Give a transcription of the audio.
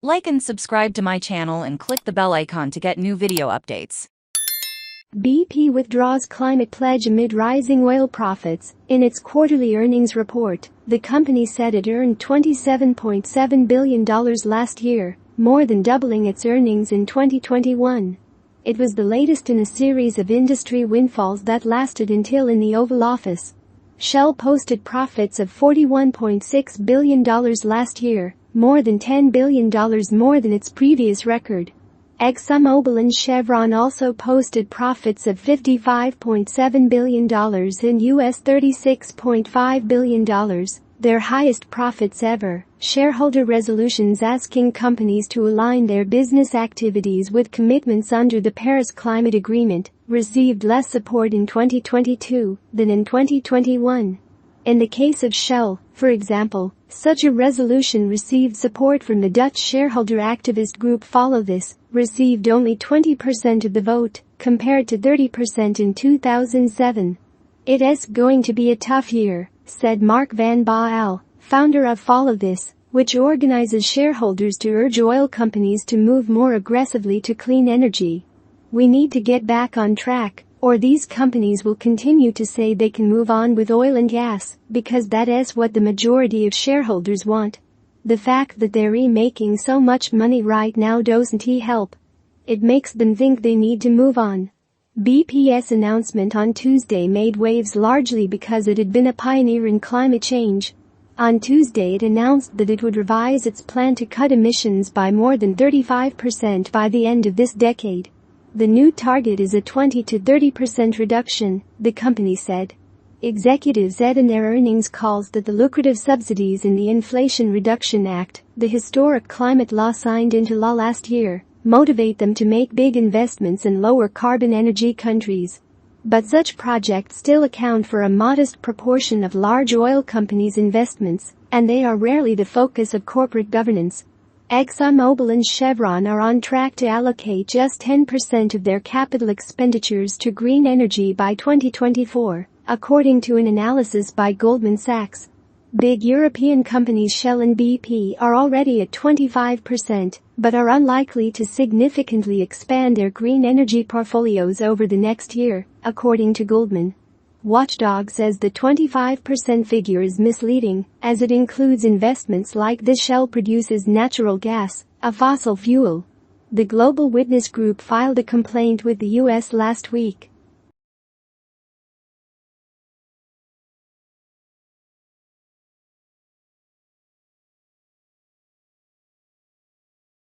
Like and subscribe to my channel and click the bell icon to get new video updates. BP withdraws climate pledge amid rising oil profits. In its quarterly earnings report, the company said it earned $27.7 billion last year, more than doubling its earnings in 2021. It was the latest in a series of industry windfalls that lasted until in the Oval Office. Shell posted profits of $41.6 billion last year, more than $10 billion more than its previous record. ExxonMobil and Chevron also posted profits of $55.7 billion and $36.5 billion, their highest profits ever. Shareholder resolutions asking companies to align their business activities with commitments under the Paris Climate Agreement received less support in 2022 than in 2021. In the case of Shell, for example, such a resolution received support from the Dutch shareholder activist group Follow This, received only 20% of the vote, compared to 30% in 2007. It's going to be a tough year, said Mark van Baal, founder of Follow This, which organizes shareholders to urge oil companies to move more aggressively to clean energy. We need to get back on track, or these companies will continue to say they can move on with oil and gas, because that is what the majority of shareholders want. The fact that they're making so much money right now doesn't help. It makes them think they need to move on. BP's announcement on Tuesday made waves largely because it had been a pioneer in climate change. On Tuesday it announced that it would revise its plan to cut emissions by more than 35% by the end of this decade. The new target is a 20 to 30% reduction, the company said. Executives said in their earnings calls that the lucrative subsidies in the Inflation Reduction Act, the historic climate law signed into law last year, motivate them to make big investments in lower carbon energy countries. But such projects still account for a modest proportion of large oil companies' investments, and they are rarely the focus of corporate governance. ExxonMobil and Chevron are on track to allocate just 10% of their capital expenditures to green energy by 2024, according to an analysis by Goldman Sachs. Big European companies Shell and BP are already at 25%, but are unlikely to significantly expand their green energy portfolios over the next year, according to Goldman. Watchdog says the 25% figure is misleading, as it includes investments like this. Shell produces natural gas, a fossil fuel. The Global Witness Group filed a complaint with the U.S. last week,